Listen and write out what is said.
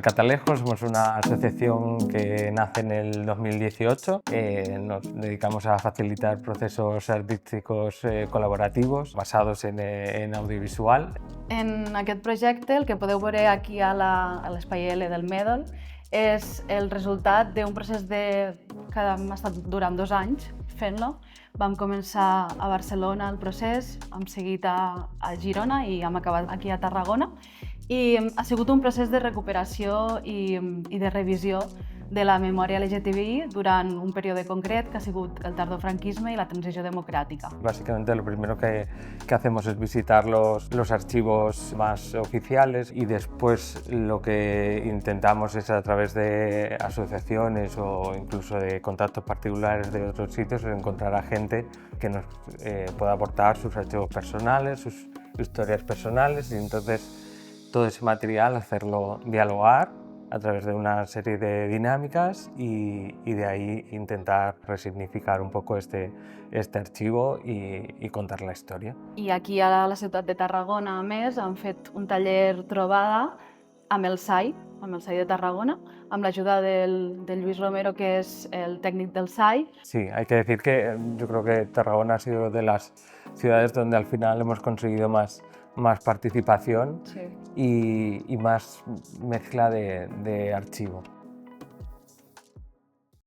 Catalejo somos una asociación que nace en el 2018. Nos dedicamos a facilitar procesos artísticos col·laboratius basados en audiovisual. En aquest projecte, el que podeu veure aquí a l'espai L del Medal és el resultat d'un procés que hem estat durant 2 anys fent-lo. Vam començar a Barcelona el procés, hem seguit a Girona i hem acabat aquí a Tarragona. I ha sigut un procés de recuperació i de revisió de la memòria LGTBI durant un període concret que ha sigut el tardofranquisme y la transición democrática. Básicamente lo primero que hacemos es visitar los archivos más oficiales y después lo que intentamos es a través de asociaciones o incluso de contactos particulares de otros sitios encontrar a gente que nos pueda aportar sus archivos personales, sus historias personales y entonces todo ese material hacerlo dialogar a través de una serie de dinámicas y de ahí intentar resignificar un poco este archivo y contar la historia. I aquí a la ciutat de Tarragona, a més, han fet un taller trobada amb el SAI de Tarragona, amb l'ajuda del Lluís Romero, que és el tècnic del SAI. Sí, hay que decir que yo creo que Tarragona ha sido de las ciudades donde al final hemos conseguido más participación Sí. y más mezcla de archivo.